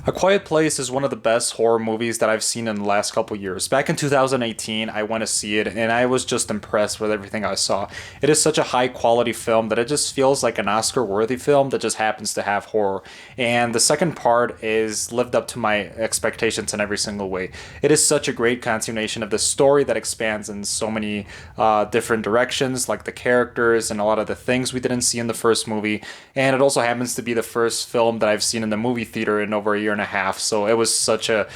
A Quiet Place is one of the best horror movies that I've seen in the last couple years. Back in 2018, I went to see it and I was just impressed with everything I saw. It is such a high quality film that it just feels like an Oscar worthy film that just happens to have horror. And the second part is lived up to my expectations in every single way. It is such a great continuation of the story that expands in so many different directions, like the characters and a lot of the things we didn't see in the first movie. And it also happens to be the first film that I've seen in the movie theater in over a year and a half. So it was such a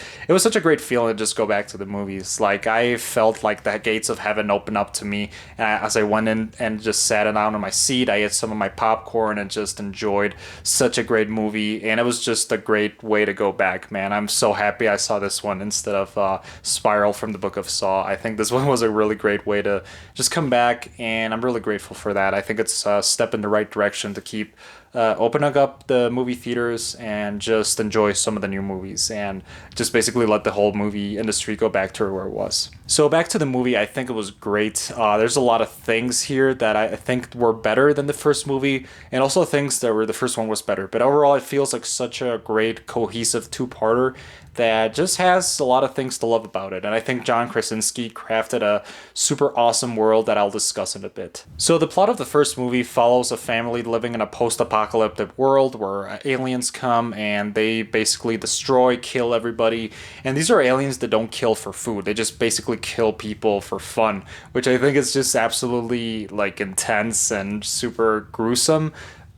great feeling to just go back to the movies. Like I felt like the gates of heaven opened up to me as I went in and just sat down on my seat. I ate some of my popcorn and just enjoyed such a great movie. And it was just a great way to go back, man. I'm so happy I saw this one instead of Spiral from the Book of Saw. I think this one was a really great way to just come back, and I'm really grateful for that. I think it's a step in the right direction to keep opening up the movie theaters and just enjoy some of the new movies and just basically let the whole movie industry go back to where it was. So back to the movie, I think it was great. There's a lot of things here that I think were better than the first movie, and also things that were the first one was better. But overall, it feels like such a great cohesive two-parter that just has a lot of things to love about it. And I think John Krasinski crafted a super awesome world that I'll discuss in a bit. So the plot of the first movie follows a family living in a post-apocalyptic world where aliens come and they basically destroy, kill everybody. And these are aliens that don't kill for food. They just basically kill people for fun, which I think is just absolutely like intense and super gruesome.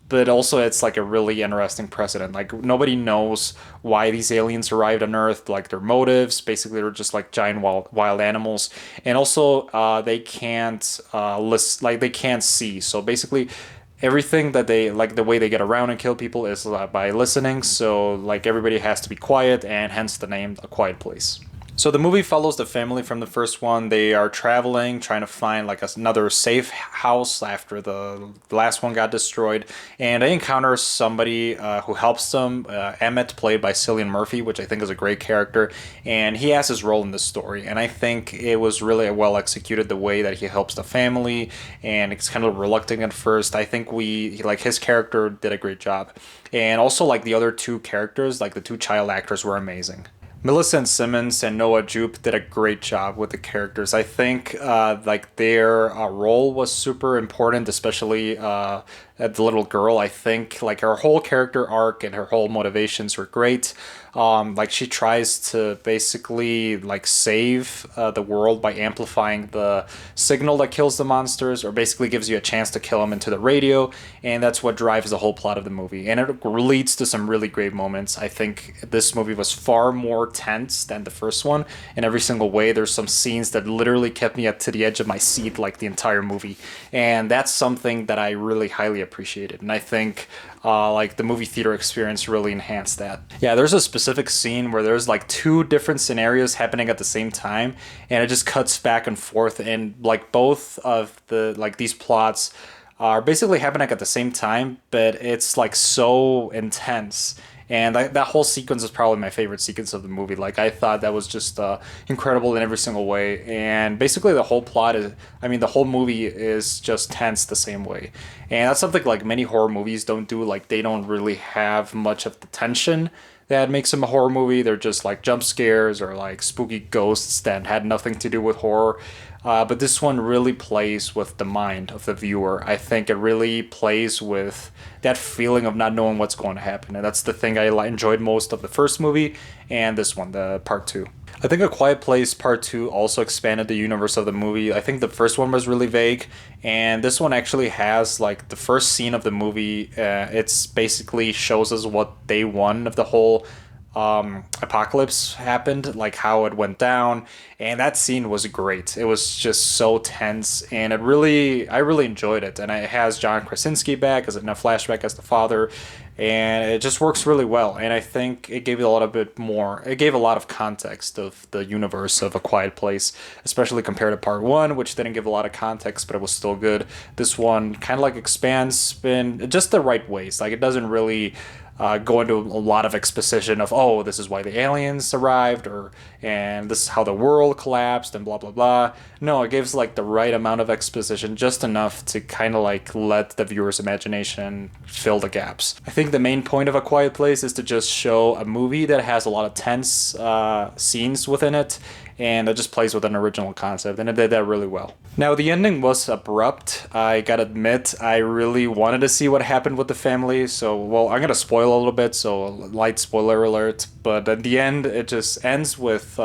But also it's like a really interesting precedent. Like nobody knows why these aliens arrived on Earth, like their motives. Basically, they're just like giant wild animals, and also they can't like they can't see. So basically, everything that they like the way they get around and kill people is by listening. So like everybody has to be quiet, and hence the name A Quiet Place. So the movie follows the family from the first one. They are traveling, trying to find like another safe house after the last one got destroyed, and they encounter somebody who helps them. Emmett, played by Cillian Murphy, which I think is a great character, and he has his role in this story. And I think it was really well executed the way that he helps the family, and it's kind of reluctant at first. I think like his character did a great job, and also like the other two characters, like the two child actors, were amazing. Millicent Simmonds and Noah Jupe did a great job with the characters. I think like their role was super important, especially the little girl. I think like her whole character arc and her whole motivations were great. Like she tries to basically like save the world by amplifying the signal that kills the monsters, or basically gives you a chance to kill them into the radio, and that's what drives the whole plot of the movie. And it leads to some really great moments. I think this movie was far more tense than the first one in every single way. There's some scenes that literally kept me up to the edge of my seat like the entire movie, and that's something that I really highly appreciated. And I think like the movie theater experience really enhanced that. Yeah, there's a specific scene where there's like two different scenarios happening at the same time, and it just cuts back and forth, and like both of the like these plots are basically happening at the same time, but it's like so intense. And that whole sequence is probably my favorite sequence of the movie. Like I thought that was just incredible in every single way. And basically the whole plot is, I mean, the whole movie is just tense the same way. And that's something like many horror movies don't do. Like they don't really have much of the tension that makes them a horror movie. They're just like jump scares or like spooky ghosts that had nothing to do with horror. But this one really plays with the mind of the viewer. I think it really plays with that feeling of not knowing what's going to happen. And that's the thing I enjoyed most of the first movie and this one, the part two. I think A Quiet Place Part 2 also expanded the universe of the movie. I think the first one was really vague, and this one actually has, like, the first scene of the movie, it's basically shows us what day one of the whole apocalypse happened, like how it went down, and that scene was great. It was just so tense, and I really enjoyed it. And it has John Krasinski back as in a flashback as the father, and it just works really well. And I think it gave it gave a lot of context of the universe of A Quiet Place, especially compared to part one, which didn't give a lot of context, but it was still good. This one kind of like expands in just the right ways. Like it doesn't really go into a lot of exposition of, oh, this is why the aliens arrived, and this is how the world collapsed, and blah blah blah. No, it gives like the right amount of exposition, just enough to kind of like let the viewer's imagination fill the gaps. I think the main point of A Quiet Place is to just show a movie that has a lot of tense scenes within it, and it just plays with an original concept, and it did that really well. Now, the ending was abrupt. I gotta admit, I really wanted to see what happened with the family, so, well, I'm gonna spoil a little bit, so light spoiler alert, but at the end, it just ends with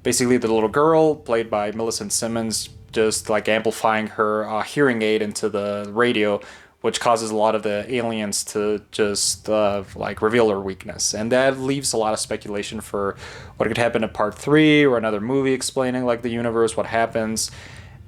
basically the little girl, played by Millicent Simmonds, just like amplifying her hearing aid into the radio, which causes a lot of the aliens to just like reveal their weakness, and that leaves a lot of speculation for what could happen in part 3 or another movie explaining like the universe, what happens.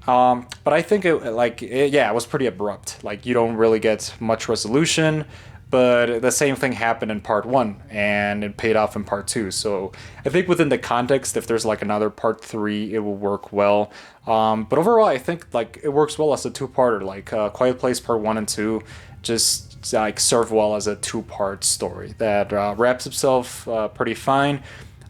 But I think it was pretty abrupt. Like, you don't really get much resolution, but the same thing happened in part 1 and it paid off in part 2. So I think within the context, if there's like another part 3, it will work well. But overall, I think like it works well as a two-parter. Like Quiet Place part 1 and 2 just like serve well as a two-part story that wraps itself pretty fine.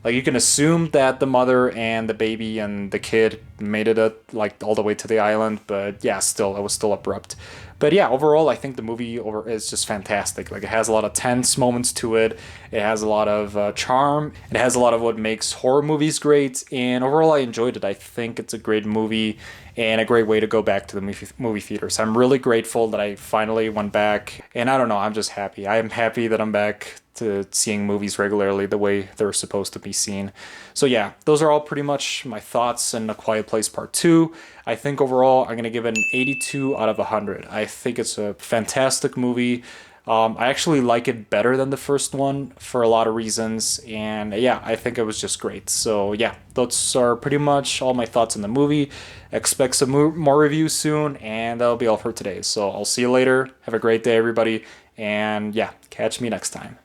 Like, you can assume that the mother and the baby and the kid made it like all the way to the island, but yeah, still, it was still abrupt. But yeah, overall, I think the movie is just fantastic. Like, it has a lot of tense moments to it. It has a lot of charm. It has a lot of what makes horror movies great. And overall, I enjoyed it. I think it's a great movie and a great way to go back to the movie theaters. I'm really grateful that I finally went back. And I don't know, I'm just happy. I'm happy that I'm back to seeing movies regularly the way they're supposed to be seen. So yeah, those are all pretty much my thoughts on A Quiet Place Part 2. I think overall I'm going to give it an 82 out of 100. I think it's a fantastic movie. I actually like it better than the first one for a lot of reasons, and yeah, I think it was just great. So yeah, those are pretty much all my thoughts on the movie. Expect some more reviews soon, and that'll be all for today. So I'll see you later. Have a great day, everybody, and yeah, catch me next time.